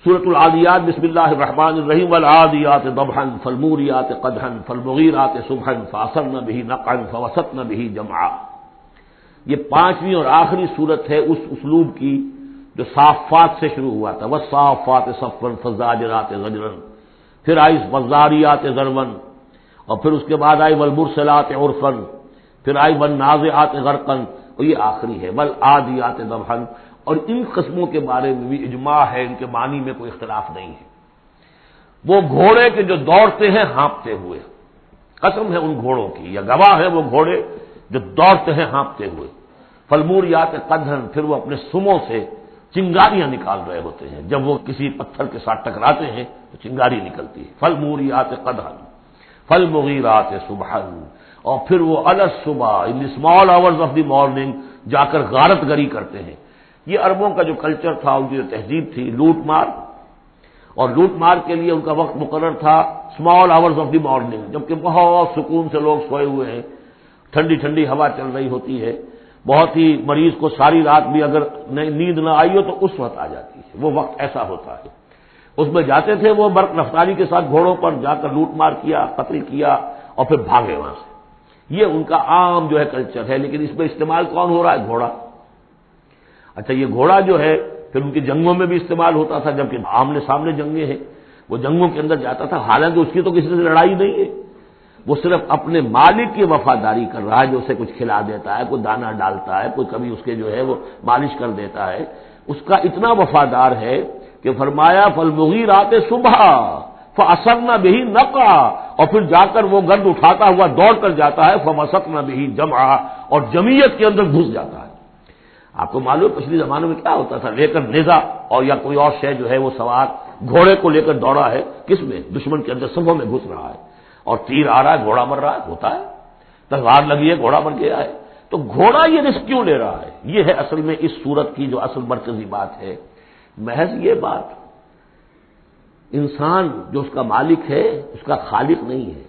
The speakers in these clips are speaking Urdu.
سورۃ العادیات بسم اللہ الرحمن الرحیم والعادیات ضبحا فالموریات قدحا فالمغیرات صبحا فاثرن به نقعا فوسطن به جمعا۔ یہ پانچویں اور آخری صورت ہے اس اسلوب کی جو صافات سے شروع ہوا تھا، والصافات صفا فالزاجرات زجرا، پھر آئی والذاریات ذروا، اور پھر اس کے بعد آئی والمرسلات عرفا، پھر آئی والنازعات غرقا، اور یہ آخری ہے والعادیات ضبحا۔ اور ان قسموں کے بارے میں بھی اجماع ہے، ان کے معنی میں کوئی اختلاف نہیں ہے۔ وہ گھوڑے کے جو دوڑتے ہیں ہانپتے ہوئے، قسم ہے ان گھوڑوں کی، یا گواہ ہے وہ گھوڑے جو دوڑتے ہیں ہانپتے ہوئے۔ فالموریات قدحا، پھر وہ اپنے سموں سے چنگاریاں نکال رہے ہوتے ہیں، جب وہ کسی پتھر کے ساتھ ٹکراتے ہیں تو چنگاری نکلتی ہے۔ فالموریات قدحا فالمغیرات صبحا، اور پھر وہ الصبح in small hours of the morning جا کر غارت گری کرتے ہیں۔ یہ عربوں کا جو کلچر تھا، ان کی جو تہذیب تھی، لوٹ مار، اور لوٹ مار کے لیے ان کا وقت مقرر تھا small hours of the morning, جبکہ بہت سکون سے لوگ سوئے ہوئے ہیں، ٹھنڈی ٹھنڈی ہوا چل رہی ہوتی ہے، بہت ہی مریض کو ساری رات بھی اگر نیند نہ آئی ہو تو اس وقت آ جاتی ہے، وہ وقت ایسا ہوتا ہے۔ اس میں جاتے تھے وہ برق رفتاری کے ساتھ گھوڑوں پر جا کر لوٹ مار کیا، قتل کیا، اور پھر بھاگے وہاں سے۔ یہ ان کا عام جو ہے کلچر ہے، لیکن اس میں استعمال کون ہو رہا ہے؟ گھوڑا۔ اچھا، یہ گھوڑا جو ہے پھر ان کی جنگوں میں بھی استعمال ہوتا تھا، جبکہ آمنے سامنے جنگیں ہیں، وہ جنگوں کے اندر جاتا تھا، حالانکہ اس کی تو کسی سے لڑائی نہیں ہے، وہ صرف اپنے مالک کی وفاداری کر رہا ہے، جو اسے کچھ کھلا دیتا ہے، کوئی دانہ ڈالتا ہے، کوئی کبھی اس کے جو ہے وہ مالش کر دیتا ہے، اس کا اتنا وفادار ہے کہ فرمایا فالمغیرات صبح فاثرن به نقعا، اور پھر جا کر وہ گرد اٹھاتا ہوا دوڑ کر جاتا ہے، فوسطن به جمعا، اور جمعیت کے اندر گھس جاتا ہے۔ آپ کو معلوم پچھلی زمانوں میں کیا ہوتا تھا، لے کر نیزہ اور یا کوئی اور شے جو ہے وہ سوار گھوڑے کو لے کر دوڑا ہے، کس میں؟ دشمن کے اندر صفوں میں گھس رہا ہے، اور تیر آ رہا ہے، گھوڑا مر رہا ہے، ہوتا ہے، تلوار لگی ہے، گھوڑا مر گیا ہے۔ تو گھوڑا یہ رسک کیوں لے رہا ہے؟ یہ ہے اصل میں اس صورت کی جو اصل مرکزی بات ہے، محض یہ بات، انسان جو اس کا مالک ہے اس کا خالق نہیں ہے،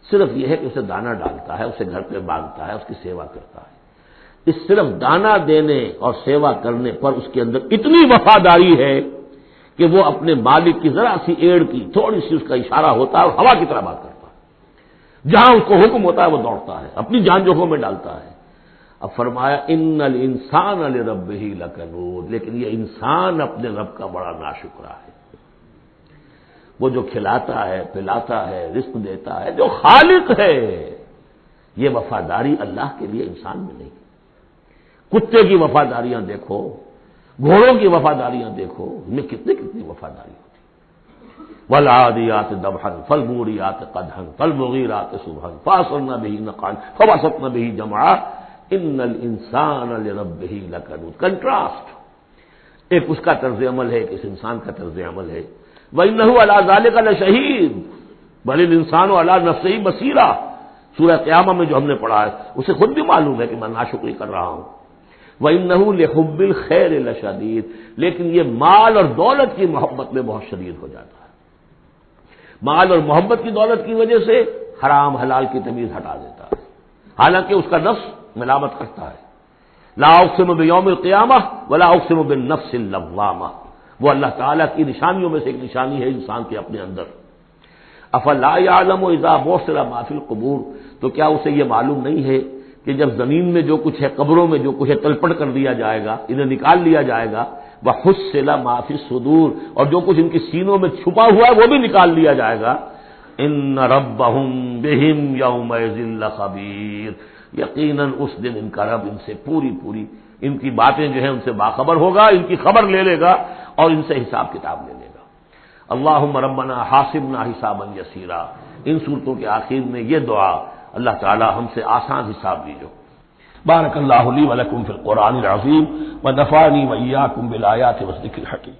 صرف یہ ہے کہ اسے دانہ ڈالتا ہے، اسے گھر پہ باندھتا ہے، اس کی سیوا کرتا ہے۔ اس صرف دانہ دینے اور سیوا کرنے پر اس کے اندر اتنی وفاداری ہے کہ وہ اپنے مالک کی ذرا سی ایڑ کی تھوڑی سی اس کا اشارہ ہوتا ہے اور ہوا کی طرح بات کرتا ہے، جہاں اس کو حکم ہوتا ہے وہ دوڑتا ہے، اپنی جان جوخم میں ڈالتا ہے۔ اب فرمایا ان الانسان لربہ لکنود، لیکن یہ انسان اپنے رب کا بڑا ناشکرا ہے، وہ جو کھلاتا ہے، پلاتا ہے، رزق دیتا ہے، جو خالق ہے، یہ وفاداری اللہ کے لیے انسان میں نہیں۔ کتے کی وفاداریاں دیکھو، گھوڑوں کی وفاداریاں دیکھو، ان میں کتنی وفاداری ہوتی ہے۔ والعادیات ضبحا فالموریات قدحا فالمغیرات صبحا فاثرن به نقعا فوسطن به جمعا ان الانسان لربہ لکنود۔ کنٹراسٹ، ایک اس کا طرز عمل ہے، ایک اس انسان کا طرز عمل ہے۔ وَإِنَّهُ عَلَىٰ ذَلِكَ لَشَهِيدٌ بَلِ الْإِنسَانُ عَلَىٰ نَفْسِهِ بَصِيرًا، سورہ قیامہ میں جو ہم نے پڑھا ہے اسے خود بھی معلوم ہے کہ میں ناشکری کر رہا ہوں۔ وَإِنَّهُ لِحُبِّ الْخَيْرِ لَشَدِيدٌ، لیکن یہ مال اور دولت کی محبت میں بہت شدید ہو جاتا ہے، مال اور محبت کی دولت کی وجہ سے حرام حلال کی تمیز ہٹا دیتا ہے، حالانکہ اس کا نفس ملامت کرتا ہے۔ لا اقسم بیوم القیامہ ولا اقسم بالنفس اللوامہ، وہ اللہ تعالیٰ کی نشانیوں میں سے ایک نشانی ہے انسان کے اپنے اندر۔ افلا یعلم اذا بعثر ما فی القبور، تو کیا اسے یہ معلوم نہیں ہے کہ جب زمین میں جو کچھ ہے، قبروں میں جو کچھ ہے، تلپٹ کر دیا جائے گا، انہیں نکال لیا جائے گا، وحصل ما فی الصدور، اور جو کچھ ان کی سینوں میں چھپا ہوا ہے وہ بھی نکال لیا جائے گا۔ ان ربهم بهم یومئذ لخبیر، یقیناً اس دن ان کا رب ان سے پوری ان کی باتیں جو ہیں ان سے باخبر ہوگا، ان کی خبر لے لے گا اور ان سے حساب کتاب لے لے گا۔ اللہم ربنا حاسبنا حسابا یسیرا، ان صورتوں کے آخر میں یہ دعا، اللہ تعالی ہم سے آسان حساب لیجو۔ بارک اللہ لی ولکم فی القرآن العظیم ونفعنی وإیاکم بالآیات والذکر الحکیم۔